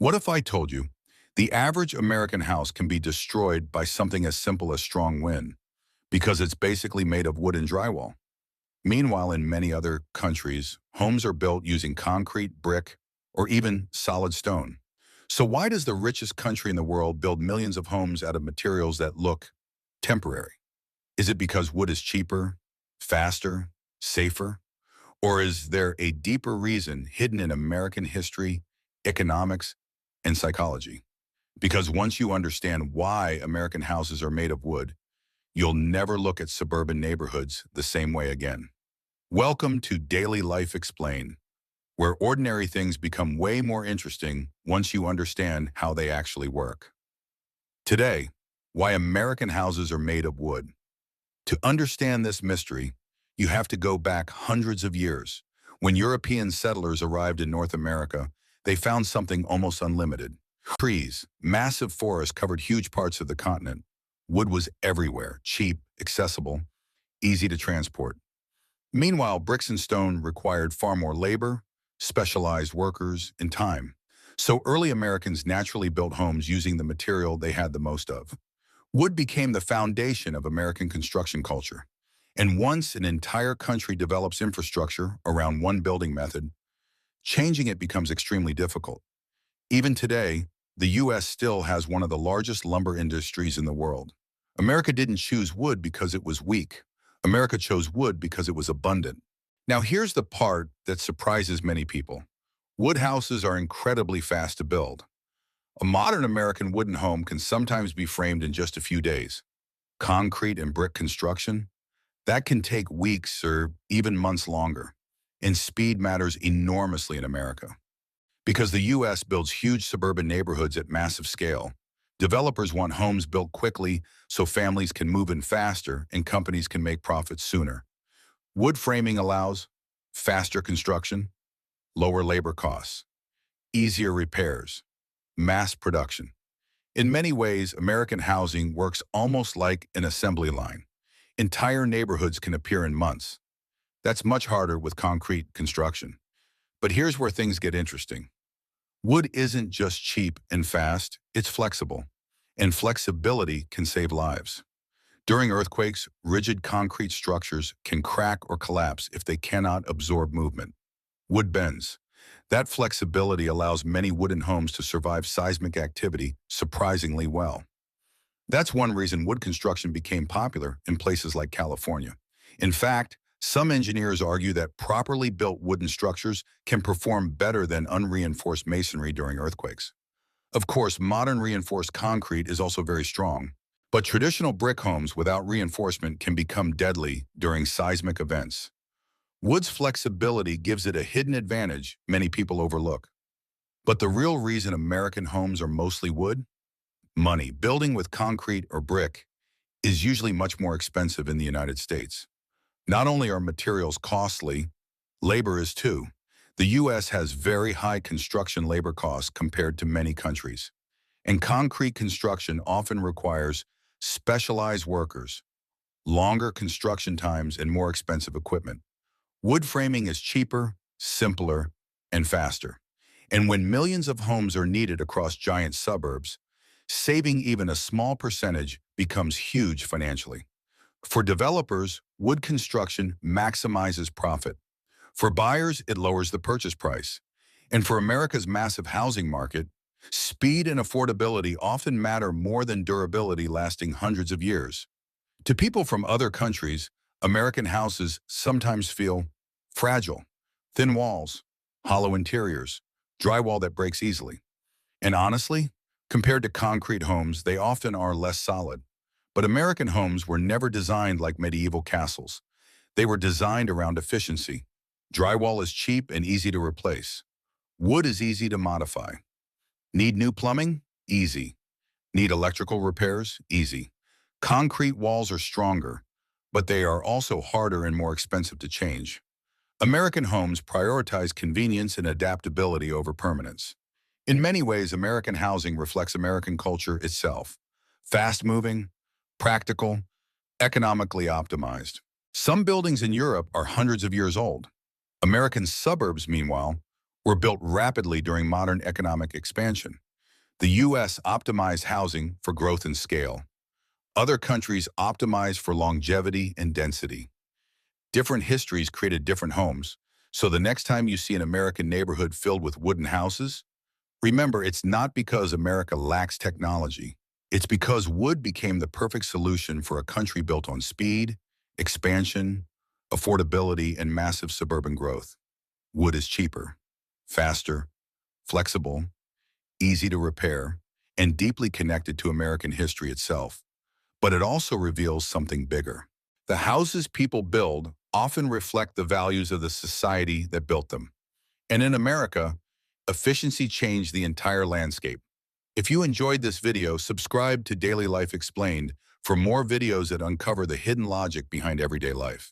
What if I told you the average American house can be destroyed by something as simple as strong wind because it's basically made of wood and drywall? Meanwhile, in many other countries, homes are built using concrete, brick, or even solid stone. So why does the richest country in the world build millions of homes out of materials that look temporary? Is it because wood is cheaper, faster, safer? Or is there a deeper reason hidden in American history, economics, and psychology? Because once you understand why American houses are made of wood, you'll never look at suburban neighborhoods the same way again. Welcome to Daily Life Explained, where ordinary things become way more interesting once you understand how they actually work. Today, why American houses are made of wood. To understand this mystery, you have to go back hundreds of years. When European settlers arrived in North America, they found something almost unlimited. Trees, massive forests covered huge parts of the continent. Wood was everywhere, cheap, accessible, easy to transport. Meanwhile, bricks and stone required far more labor, specialized workers, and time. So early Americans naturally built homes using the material they had the most of. Wood became the foundation of American construction culture. And once an entire country develops infrastructure around one building method, changing it becomes extremely difficult. Even today, the U.S. still has one of the largest lumber industries in the world. America didn't choose wood because it was weak. America chose wood because it was abundant. Now here's the part that surprises many people. Wood houses are incredibly fast to build. A modern American wooden home can sometimes be framed in just a few days. Concrete and brick construction, that can take weeks or even months longer. And speed matters enormously in America. Because the U.S. builds huge suburban neighborhoods at massive scale, developers want homes built quickly so families can move in faster and companies can make profits sooner. Wood framing allows faster construction, lower labor costs, easier repairs, mass production. In many ways, American housing works almost like an assembly line. Entire neighborhoods can appear in months. That's much harder with concrete construction. But here's where things get interesting. Wood isn't just cheap and fast, it's flexible. And flexibility can save lives. During earthquakes, rigid concrete structures can crack or collapse if they cannot absorb movement. Wood bends. That flexibility allows many wooden homes to survive seismic activity surprisingly well. That's one reason wood construction became popular in places like California. In fact, some engineers argue that properly built wooden structures can perform better than unreinforced masonry during earthquakes. Of course, modern reinforced concrete is also very strong, but traditional brick homes without reinforcement can become deadly during seismic events. Wood's flexibility gives it a hidden advantage many people overlook. But the real reason American homes are mostly wood? Money. Building with concrete or brick is usually much more expensive in the United States. Not only are materials costly, labor is too. The U.S. has very high construction labor costs compared to many countries. And concrete construction often requires specialized workers, longer construction times, and more expensive equipment. Wood framing is cheaper, simpler, and faster. And when millions of homes are needed across giant suburbs, saving even a small percentage becomes huge financially. For developers, wood construction maximizes profit. For buyers, it lowers the purchase price. And for America's massive housing market, speed and affordability often matter more than durability lasting hundreds of years. To people from other countries, American houses sometimes feel fragile, thin walls, hollow interiors, drywall that breaks easily. And honestly, compared to concrete homes, they often are less solid. But American homes were never designed like medieval castles. They were designed around efficiency. Drywall is cheap and easy to replace. Wood is easy to modify. Need new plumbing? Easy. Need electrical repairs? Easy. Concrete walls are stronger, but they are also harder and more expensive to change. American homes prioritize convenience and adaptability over permanence. In many ways, American housing reflects American culture itself. Fast-moving, practical, economically optimized. Some buildings in Europe are hundreds of years old. American suburbs, meanwhile, were built rapidly during modern economic expansion. The U.S. optimized housing for growth and scale. Other countries optimized for longevity and density. Different histories created different homes, so the next time you see an American neighborhood filled with wooden houses, remember it's not because America lacks technology. It's because wood became the perfect solution for a country built on speed, expansion, affordability, and massive suburban growth. Wood is cheaper, faster, flexible, easy to repair, and deeply connected to American history itself. But it also reveals something bigger. The houses people build often reflect the values of the society that built them. And in America, efficiency changed the entire landscape. If you enjoyed this video, subscribe to Daily Life Explained for more videos that uncover the hidden logic behind everyday life.